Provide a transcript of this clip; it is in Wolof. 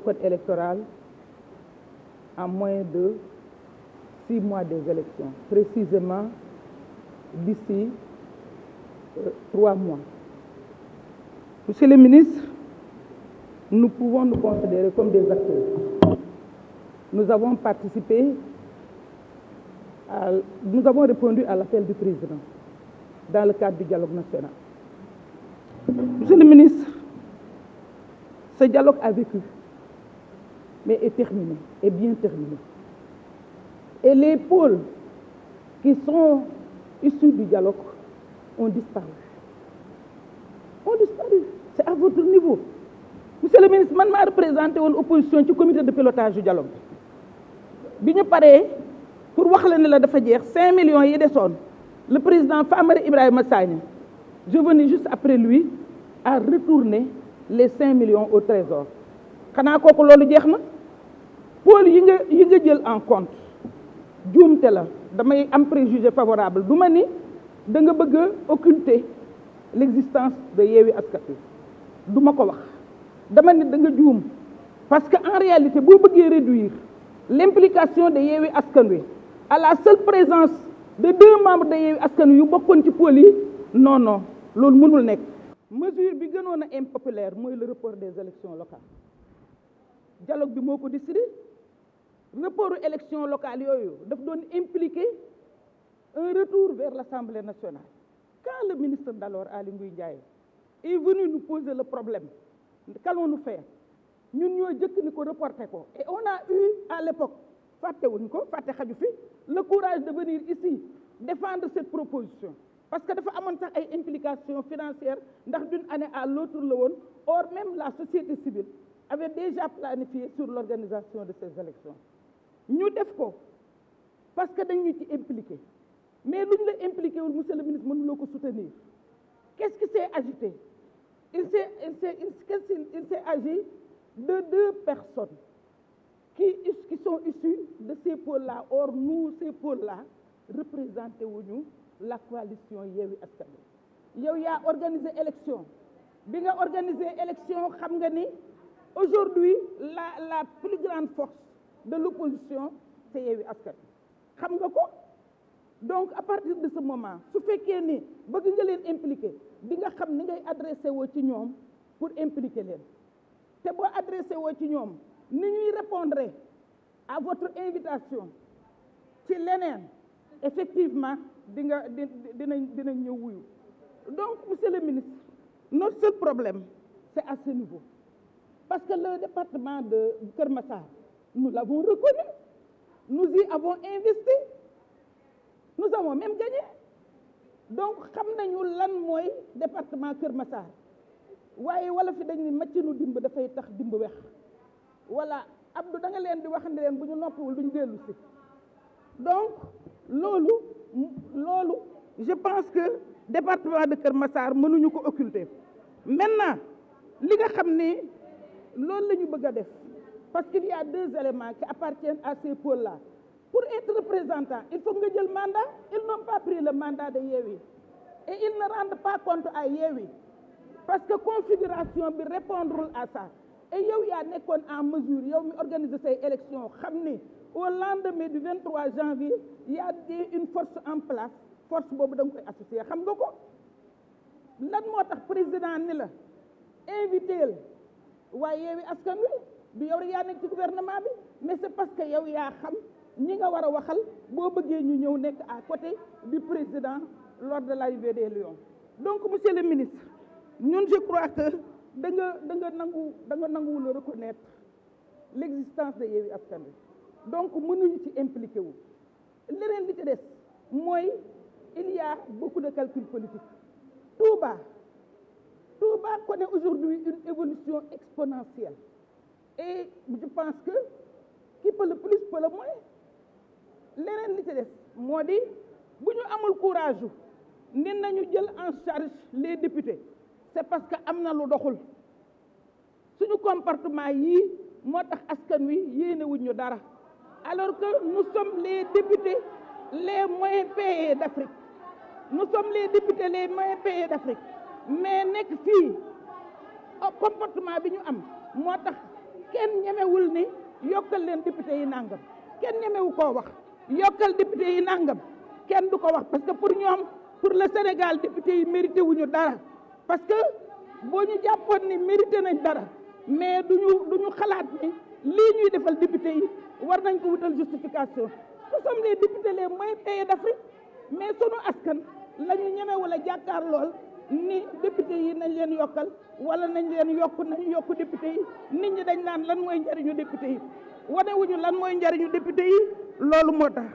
code électoral en moins de 6 mois des élections, précisément d'ici 3 mois. Monsieur le ministre, nous pouvons nous considérer comme des acteurs. Nous avons participé, nous avons répondu à l'appel du président dans le cadre du dialogue national. Monsieur le ministre, ce dialogue a vécu, mais est terminé, est bien terminé. Et les pôles qui sont issus du dialogue ont disparu. Ont disparu. C'est à votre niveau. Monsieur le ministre, man maa représenté woon opposition ci comité de pilotage du dialogue bi ñu paree pour wax la ne la dafa jeex 5 millions yi desoon le président Famara Ibrahima Sagna, je venais juste après lui à retourner les 5 millions au trésor. xanaa kooku loolu jeex na pôle yi nga jël en compte juumte la damay am préjugé favorable du ma ni da nga bëgg a occulter l'existence de Yewwi Askan Wi du ma ko wax dama ni da nga juum parce que en réalité boo bëggee réduire l'implication de Yewwi Askan Wi à la seule présence de 2 membres de Yewwi Askan Wi yu bokkoon ci pôle yi non non loolu mënul nekk. mesure bi gënoon a impopulaire mooy le report des élections locales dialogue bi moo ko décidé report élections locales yooyu daf doon impliquer un retour vers l'Assemblée nationale. Quand le ministre d'alors Aly Ngouille Ndiaye est venu nous poser le problème, qu'allons-nous faire? Ñun ñoo jëkk ni ko reporter ko et on a eu à l'époque fàttewuñ ko fàtte xaju fi le courage de venir ici défendre cette proposition parce que dafa amoon sax ay implications financières ndax d'une année à l'autre la woon. Or même la société civile avait déjà planifié sur l'organisation de ces élections. ñu def ko parce que dañu ci impliqué mais luñ la impliqué wul monsieur le ministre mënuloo ko soutenir. Qu'est-ce qui s'est agité? Il s'est agi de 2 personnes qui sont issues de ces pôles-là. Or nous ces pôles-là représenté wuñu la coalition Yewwi Askan Wi. Yow yaa organisé élection bi nga organisé élection xam nga ni aujourd'hui la plus grande force de l'opposition c'est Yewwi Askan Wi xam nga ko. Donc à partir de ce moment su fekkee ni bëgg nga leen impliquer di nga xam ni ngay adressé woo ci ñoom pour impliquer leen te boo adressé woo ci ñoom ni ñuy répondre à votre invitation ci leneen effectivement dinañ ñëw wuyu. Donc monsieur le ministre, notre seul problème c'est à ce niveau parce que le département de Keur Massar nous l'avons reconnu, nous y avons investi, nous avons même gagné. Donc xam nañu lan mooy département Keur Massar waaye wala fi dañ ni maccinu dimb dafay tax dimb wex voilà Abdou da nga leen di wax ne leen bu ñu noppiwul duñ dellu si. Donc loolu je pense que département de Keur Massar mënuñu ko occulter. Maintenant li nga xam ni loolu la ñu bëgg a def parce qu'il y a 2 éléments qui appartiennent à ces pôles-là. Pour être représentant, il faut que jël mandat. Ils n'ont pas pris le mandat de Yewwi. Et ils ne rendent pas compte à Yewwi. Parce que configuration bi répondre à ça. Et yow yaa nekkoon en mesure, yow mi organiser ces élections, xam ni au lendemain du 23 janvier, il y a une force en place. Force boobu da nga koy associer xam nga ko. Lan moo tax président ni la invité waaye Yewwi Askan Wi bi yow yaa nekk ci gouvernement bi mais c'est parce que yow yaa xam ñi nga war a waxal boo bëggee ñu ñëw nekk à côté du président lors de l'arrivée des Lions. Donc monsieur le ministre, ñun je crois que da nga nanguwul reconnaître l'existence de Yewwi Askan Wi. Donc mënuñu ci impliqué wu. Leneen li ci des mooy il y a beaucoup de calculs politiques. Touba connaît aujourd'hui une évolution exponentielle. Et je pense que qui peut le plus peut le moins. Leneen li ci des moo di bu ñu amul courage ni nañu jël en charge les députés c'est parce que am na lu doxul suñu comportement yii moo tax askan wi yéene wuñ ñu dara alors que nous sommes les députés les moins payés d'Afrique. Nous sommes les députés les moins payés d'Afrique mais nekk fii comportement bi ñu am moo tax kenn ñemewul ni yokkal leen député yi nangam kenn ñemewu koo wax yokkal député yi nangam kenn du ko wax parce que pour ñoom pour le Sénégal député yi mérité wuñu dara parce que boo ñu jàppoon ni mérité nañ dara mais duñu xalaat ni lii ñuy defal député yi war nañ ko wutal justification nous sommes les députés les moins payés d'Afrique mais sunu askan la ñu ñeme wala jàkkaar lool ni député yi nañ leen yokkal wala nañ leen nañu yokk député yi nit ñi dañ naan lan mooy njariñu député yi wane wuñu lan mooy njariñu député yi loolu moo tax